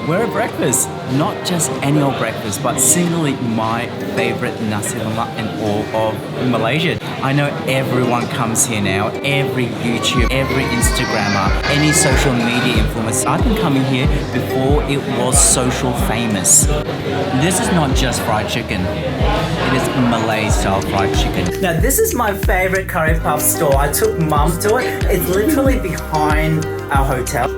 We're at breakfast. Not just any old breakfast, but singly my favorite nasi lemak in all of Malaysia. I know everyone comes here now. Every YouTube, every Instagrammer, any social media influencer. I've been coming here before it was social famous. This is not just fried chicken. It is Malay style fried chicken. Now this is my favorite curry puff store. I took mum to it. It's literally behind our hotel.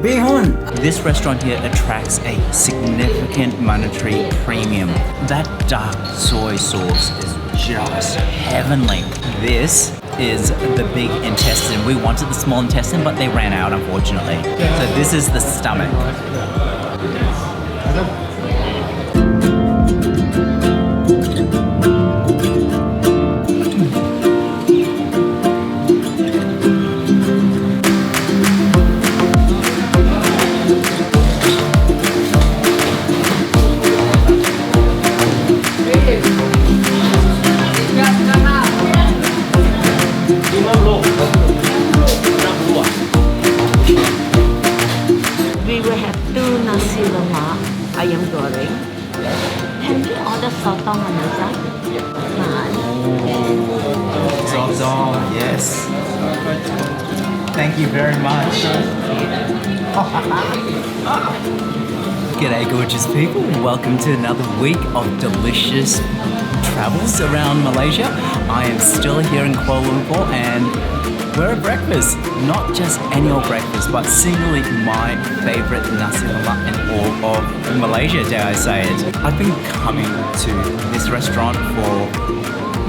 Bihun! This restaurant here attracts a significant monetary premium. That dark soy sauce is just heavenly. This is the big intestine. We wanted the small intestine, but they ran out, unfortunately. So this is the stomach. We will have 2 nasi lemak, ayam goreng. Can we order sotong on the side? Sotong, yes. Thank you very much. G'day gorgeous people, welcome to another week of delicious travels around Malaysia. I am still here in Kuala Lumpur and we're at breakfast. Not just any old breakfast, but singly my favorite nasi lemak in all of Malaysia, dare I say it. I've been coming to this restaurant for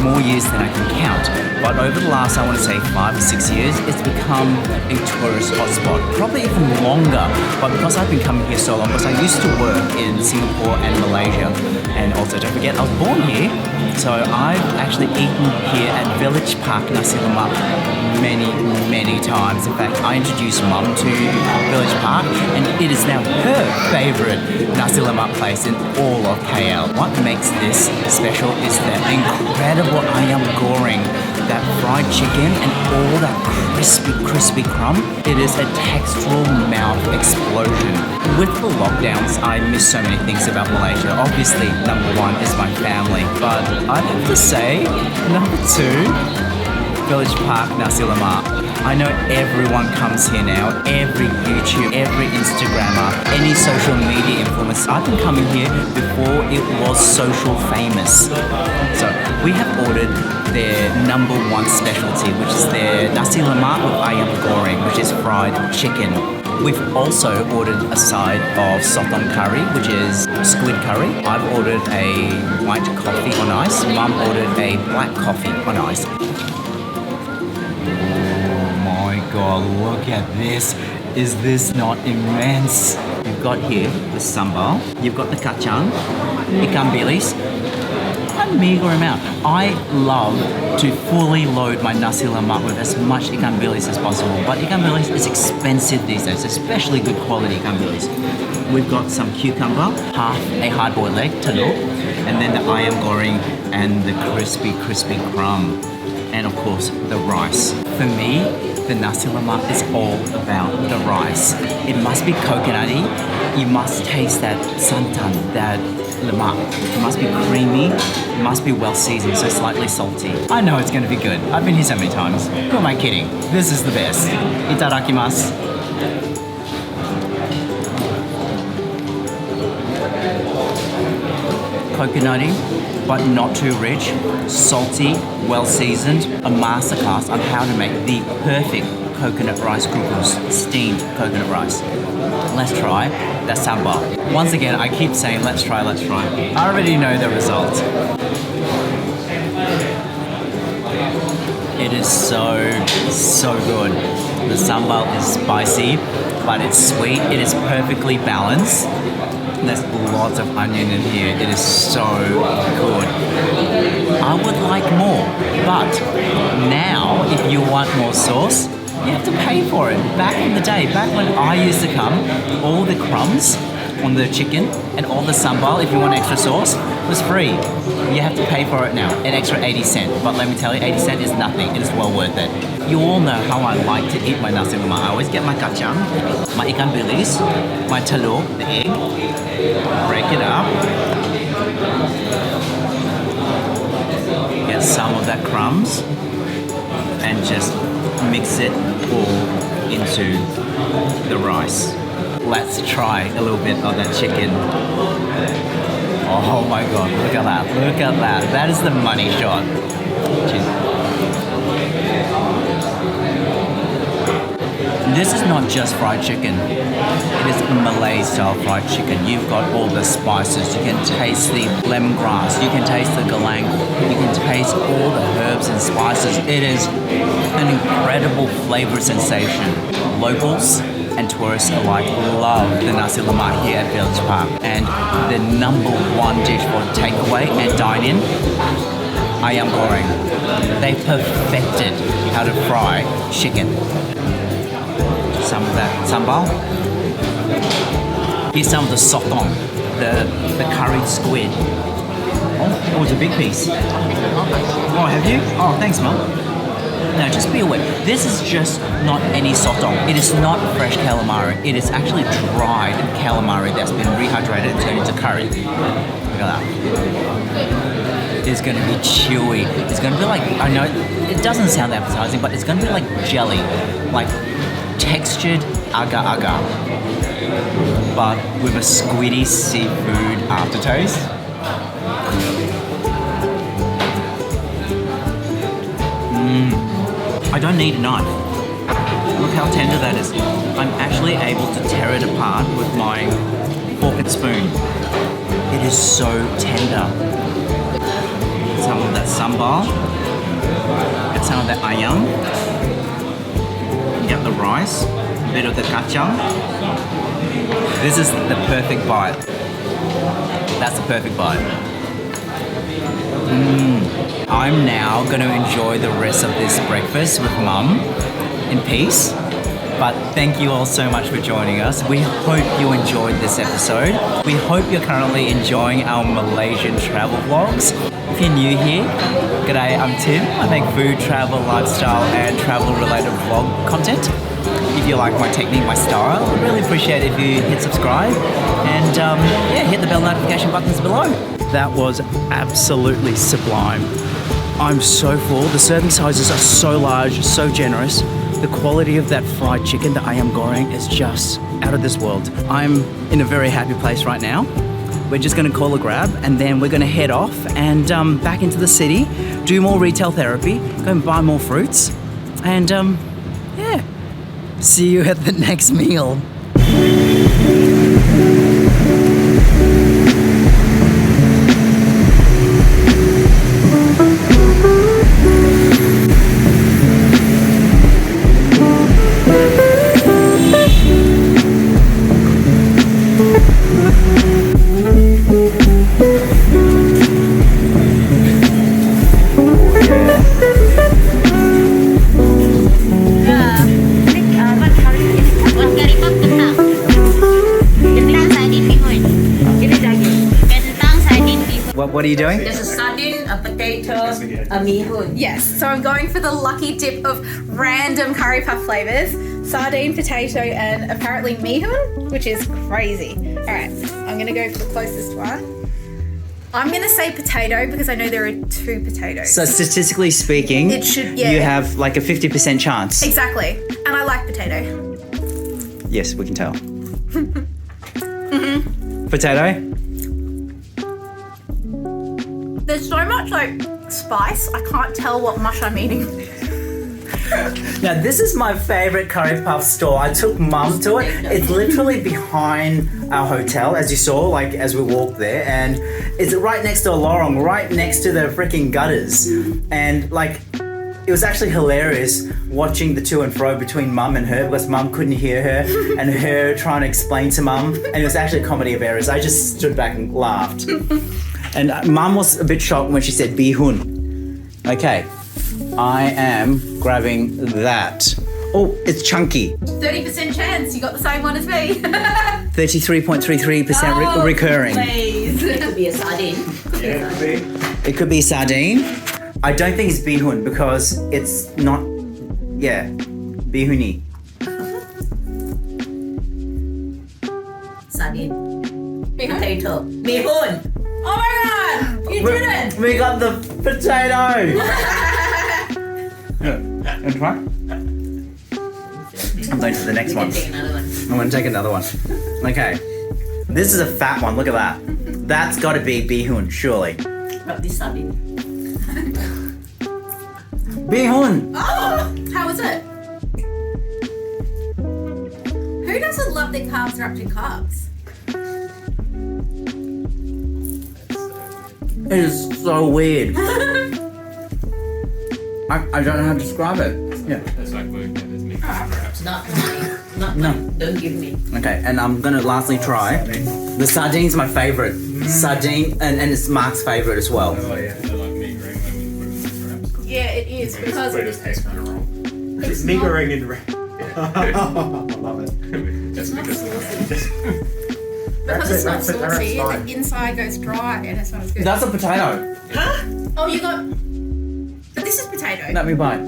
more years than I can count, but over the last, I want to say 5 or 6 years, it's become a tourist hotspot, probably even longer. But because I've been coming here so long, because I used to work in Singapore and Malaysia, and also don't forget I was born here, so I've actually eaten here at Village Park Nasi Lemak many times. In fact, I introduced mum to Village Park and it is now her favourite nasi lemak place in all of KL. What makes this special is the incredible ayam goreng, that fried chicken and all that crispy crumb. It is a textural mouth explosion. With the lockdowns, I miss so many things about Malaysia. Obviously, number 1 is my family, but I'd have to say number 2, Village Park Nasi Lemak. I know everyone comes here now. Every YouTube, every Instagrammer, any social media influencer. I've been coming here before it was social famous. So we have ordered their number 1 specialty, which is their nasi lemak with ayam goreng, which is fried chicken. We've also ordered a side of sotong curry, which is squid curry. I've ordered a white coffee on ice. Mum ordered a black coffee on ice. God, look at this. Is this not immense? You've got here the sambal, you've got the kacang, ikan bilis, a meager amount. I love to fully load my nasi lemak with as much ikan bilis as possible, but ikan bilis is expensive these days, especially good quality ikan bilis. We've got some cucumber, half a hard-boiled egg, telur, and then the ayam goreng and the crispy crumb. And of course, the rice. For me, the nasi lemak is all about the rice. It must be coconutty. You must taste that santan, that lemak. It must be creamy. It must be well seasoned, so slightly salty. I know it's going to be good. I've been here so many times. Who am I kidding? This is the best. Itadakimasu. Coconutty, but not too rich, salty, well seasoned, a masterclass on how to make the perfect coconut rice couscous, steamed coconut rice. Let's try the sambal. Once again, I keep saying let's try. I already know the result. It is so good. The sambal is spicy, but it's sweet. It is perfectly balanced. There's lots of onion in here. It is so good. I would like more, but now if you want more sauce, you have to pay for it. Back in the day, back when I used to come, all the crumbs on the chicken and all the sambal, if you want extra sauce, was free. You have to pay for it now, an extra 80 cents. But let me tell you, 80 cents is nothing. It is well worth it. You all know how I like to eat my nasi lemak. I always get my kacang, my ikan bilis, my telur, the egg, break it up, get some of that crumbs, and just mix it all into the rice. Let's try a little bit of that chicken. Oh my god, look at that, look at that. That is the money shot. Cheers. This is not just fried chicken. It is Malay style fried chicken. You've got all the spices. You can taste the lemongrass. You can taste the galangal. You can taste all the herbs and spices. It is an incredible flavor sensation. Locals and tourists alike love the nasi lemak here at Village Park. And the number one dish for takeaway and dine-in, ayam goreng. They perfected how to fry chicken. Some of that sambal. Here's some of the sotong, the curried squid. Oh, it's a big piece. Oh, have you? Oh, thanks, Mum. Now, just be aware, this is just not any sotong. It is not fresh calamari. It is actually dried calamari that's been rehydrated and turned into curry. Look at that. It's going to be chewy. It's going to be like, I know it doesn't sound appetizing, but it's going to be like jelly, like textured agar-agar, but with a squiddy seafood aftertaste. I don't need a knife. Look how tender that is. I'm actually able to tear it apart with my fork and spoon. It is so tender. Some of that sambal, get some of that ayam, get the rice, a bit of the kacang. This is the perfect bite. That's the perfect bite. I'm now going to enjoy the rest of this breakfast with Mum in peace. But thank you all so much for joining us. We hope you enjoyed this episode. We hope you're currently enjoying our Malaysian travel vlogs. If you're new here, g'day, I'm Tim. I make food, travel, lifestyle and travel related vlog content. If you like my technique, my style, I'd really appreciate it if you hit subscribe and yeah, hit the bell notification buttons below. That was absolutely sublime. I'm so full. The serving sizes are so large, so generous. The quality of that fried chicken, the ayam goreng, is just out of this world. I'm in a very happy place right now. We're just gonna call a grab and then we're gonna head off and back into the city, do more retail therapy, go and buy more fruits, and yeah, see you at the next meal. What are you doing? There's a sardine, a potato, a mihun. Yes, so I'm going for the lucky dip of random curry puff flavors, sardine, potato, and apparently mihun, which is crazy. All right, I'm gonna go for the closest one. I'm gonna say potato because I know there are 2 potatoes. So statistically speaking, It should- yeah. you have like a 50% chance. Exactly, and I like potato. Yes, we can tell. Potato? There's so much like spice, I can't tell what mush I'm eating. Now this is my favorite curry puff store. I took Mum to it. It's literally behind our hotel, as you saw, like as we walked there, and it's right next to a lorong, right next to the freaking gutters. And like, it was actually hilarious watching the to and fro between Mum and her because Mum couldn't hear her and her trying to explain to Mum, and it was actually a comedy of errors. I just stood back and laughed. And Mum was a bit shocked when she said bihun. Okay, I am grabbing that. Oh, it's chunky. 30% chance, you got the same one as me. 33.33% recurring. Please. It could be a sardine. Yeah, it could be. It could be sardine. I don't think it's bihun because it's not Yeah, bihuni. Sardine. Potato. Bihun. Oh my god! You didn't! We got the potato! And try? I'm going to the next one. Take another one. I'm going to take another one. Okay. This is a fat one. Look at that. That's got to be bihun, surely. Rub this sardine. Bihun! Oh! How was it? Who doesn't love their carbs wrapped in carbs? It is so weird. I don't know how to describe it. Yeah. That's like working at this meat wraps. Not mine. Not No. mine. Don't give me. Okay, and I'm gonna lastly try. The sardine's my favorite. Sardine, and it's Mark's favorite as well. Oh yeah. They're like meat ring when you put it in the wraps. Yeah, it is because But it just tastes kind of wrong. it's Meat not, ring in wrap. I love it. That's not because saucy. Because That's it's it, not that's it, that's saucy, fine. the inside goes dry and it's not as good. That's a potato. Oh, you got. But this is potato. Let me bite.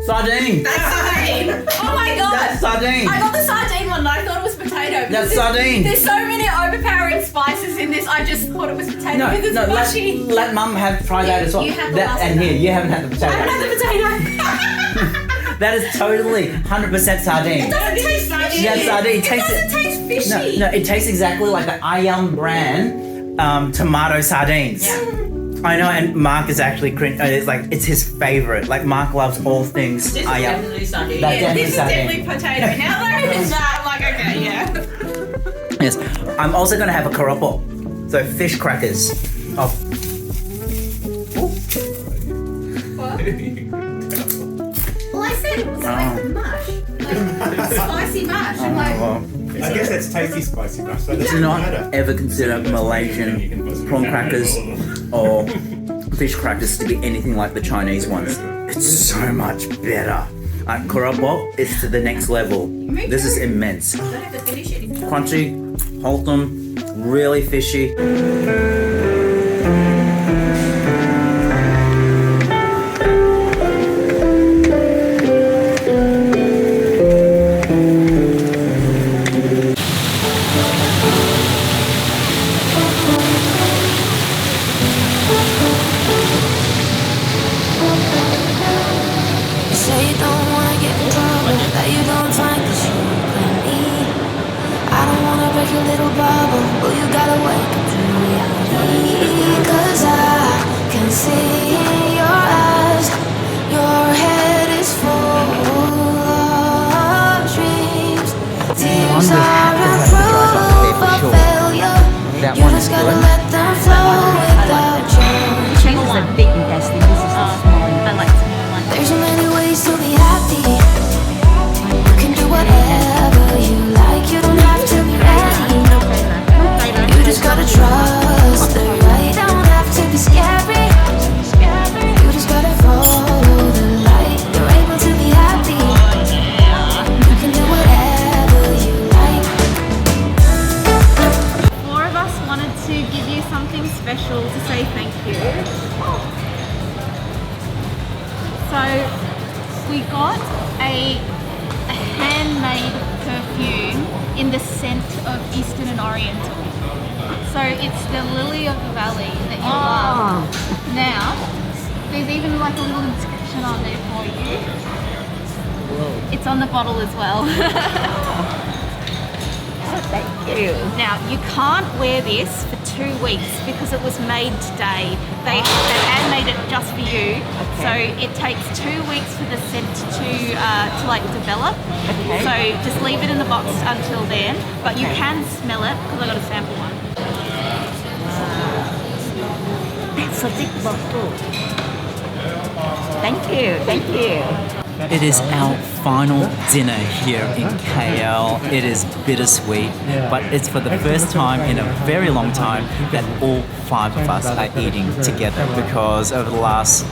Sardine! That's sardine! Oh my god! That's sardine! I got the sardine one and I thought it was potato. That's There's- sardine! There's so many overpowering spices in this, I just thought it was potato No, because it's no, mushy. let Mum have try that as well. You have the That, last and one. here, you haven't had the I haven't potato. had the potato. That is totally 100% sardine. It doesn't taste fishy. Yeah, sardine. It doesn't taste fishy. No, it tastes exactly like the Ayam brand tomato sardines. Yeah. I know, and Mark is actually it's like it's his favorite. Like Mark loves all things This is Ayam. definitely sardine. That- Yeah, this is Definitely definitely potato. Now that it's that, I'm like, okay, yeah. Yes, I'm also gonna have a koropo, so fish crackers. Oh, Well, I said it was like mush. Like spicy mush. I'm like, well. I guess it's tasty spicy mush. So it Do doesn't not matter. ever consider Malaysian prawn crackers or fish crackers to be anything like the Chinese ones. It's so much better. Koropo is to the next level. This is immense. I don't have to finish it. Crunchy, wholesome, really fishy. You say you don't wanna get in trouble, that you don't find 'cause you plan me. I don't wanna break your little bubble, but you gotta wake up to reality. 'Cause I can see in your eyes, your head is full of dreams. Tears are a proof of failure. That You one just is gotta good. let them flow without judgment. Cheese is a big intestine. This is the small one. I like small one. There's so many ways to be happy. You can do whatever you like. You don't have to be ready. You just gotta trust the right. Don't have to be scary. You just gotta follow the light. You're able to be happy. You can do whatever you like. Four of us wanted to give you something special to say thank you. So we got a handmade perfume in the scent of Eastern and Oriental. So it's the lily of the valley that you love. Now, there's even like a little inscription on there for you. It's on the bottle as well. Thank you. Now, you can't wear this for 2 weeks because it was made today. They handmade it just for you. So it takes 2 weeks for the scent to like develop. Okay. So just leave it in the box until then. But you can smell it because I got a sample one. That's a big bottle. Thank you. Thank you. It is our final dinner here in KL. It is bittersweet, but it's for the first time in a very long time that all 5 of us are eating together, because over the last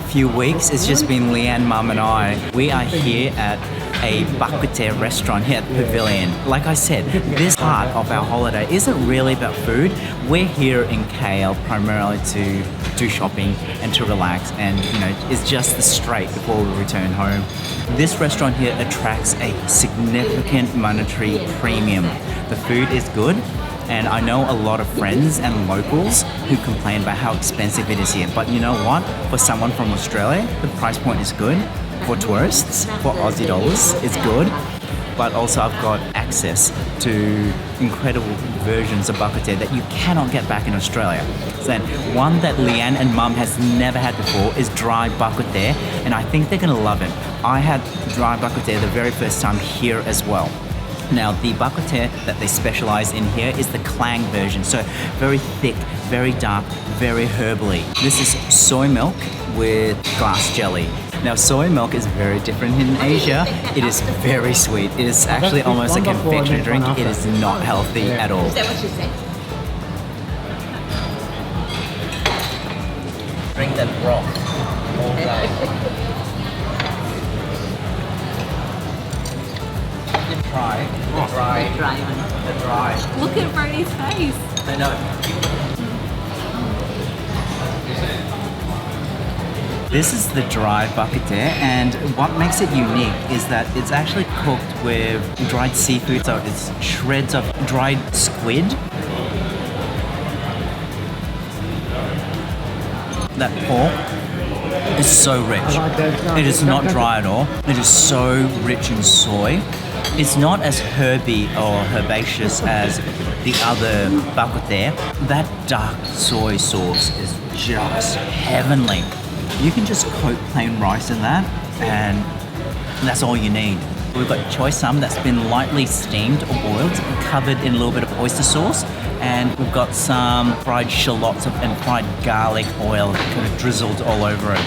few weeks it's just been Leanne, Mum and I. We are here at a Bak Kut Teh restaurant here at the Pavilion. Like I said, this part of our holiday isn't really about food. We're here in KL primarily to do shopping and to relax, and it's just the straight before we return home. This restaurant here attracts a significant monetary premium. The food is good, and I know a lot of friends and locals who complain about how expensive it is here. But you know what? For someone from Australia, the price point is good. For tourists, for Aussie dollars, it's good. But also I've got access to incredible versions of Bak Kut Teh that you cannot get back in Australia. So then, one that Leanne and Mum has never had before is dry Bak Kut Teh, and I think they're gonna love it. I had dry Bak Kut Teh the very first time here as well. Now, the Bak Kut Teh that they specialize in here is the clang version. So very thick, very dark, very herbally. This is soy milk with glass jelly. Now, soy milk is very different in Asia. It is very sweet. It is actually almost a confectionery drink. It is not healthy at all. Is that what she said? Drink that broth all day. Try the dry. Look at Brody's face. I know. This is the dry Bak Kut Teh, and what makes it unique is that it's actually cooked with dried seafood, so it's shreds of dried squid. That pork is so rich. It is not dry at all. It is so rich in soy. It's not as herby or herbaceous as the other Bak Kut Teh. That dark soy sauce is just heavenly. You can just coat plain rice in that, and that's all you need. We've got choy sum that's been lightly steamed or boiled, covered in a little bit of oyster sauce, and we've got some fried shallots and fried garlic oil kind of drizzled all over it.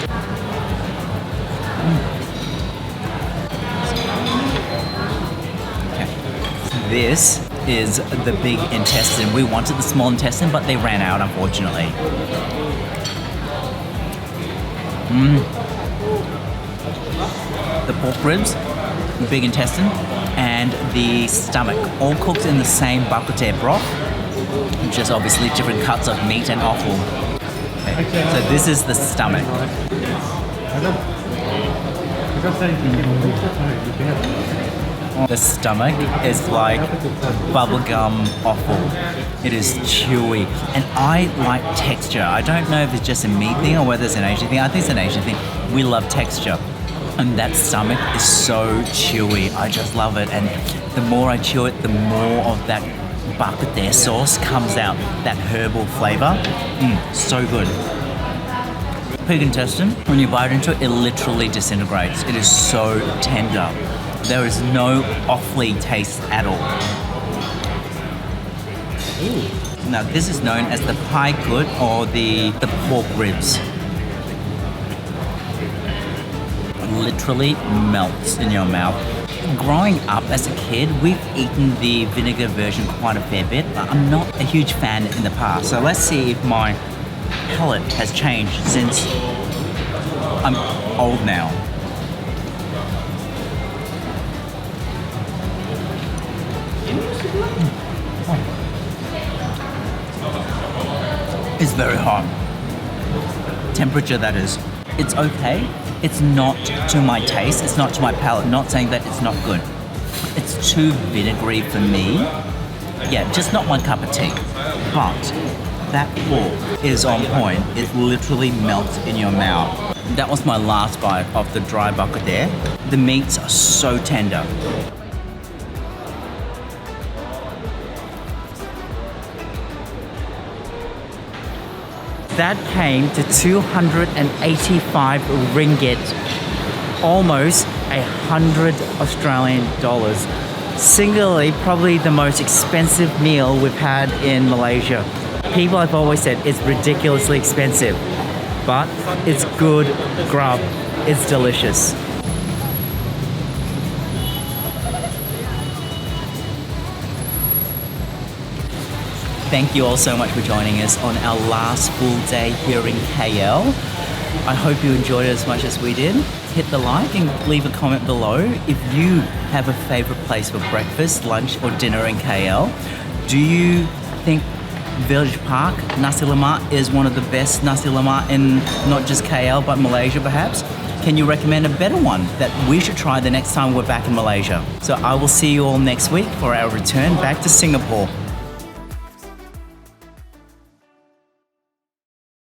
Okay. This is the big intestine. We wanted the small intestine, but they ran out, unfortunately. The pork ribs, the big intestine, and the stomach, all cooked in the same Bak Kut Teh broth, just obviously different cuts of meat and offal. Okay. So this is the stomach. The stomach is like bubblegum offal. It is chewy, and I like texture. I don't know if it's just a me thing or whether it's an Asian thing. I think it's an Asian thing. We love texture, and that stomach is so chewy. I just love it, and the more I chew it, the more of that Bak Kut Teh sauce comes out, that herbal flavor. So good. Pig intestine, when you bite into it, it literally disintegrates. It is so tender. There is no awfully taste at all. Now, this is known as the pie kut, or the pork ribs. It literally melts in your mouth. Growing up as a kid, we've eaten the vinegar version quite a fair bit, but I'm not a huge fan in the past. So let's see if my palate has changed since I'm old now. It's very hot. Temperature, that is. It's okay. It's not to my taste. It's not to my palate. Not saying that it's not good. It's too vinegary for me. Yeah, just not my cup of tea. But that pork is on point. It literally melts in your mouth. That was my last bite of the dry Bak Kut Teh. The meats are so tender. That came to 285 ringgit, almost 100 Australian dollars. Singularly, probably the most expensive meal we've had in Malaysia. People have always said it's ridiculously expensive, but it's good grub. It's delicious. Thank you all so much for joining us on our last full day here in KL. I hope you enjoyed it as much as we did. hit the like and leave a comment below if you have a favourite place for breakfast, lunch or dinner in KL. Do you think Village Park Nasi Lemak is one of the best Nasi Lemak in not just KL but Malaysia perhaps? Can you recommend a better one that we should try the next time we're back in Malaysia? So I will see you all next week for our return back to Singapore.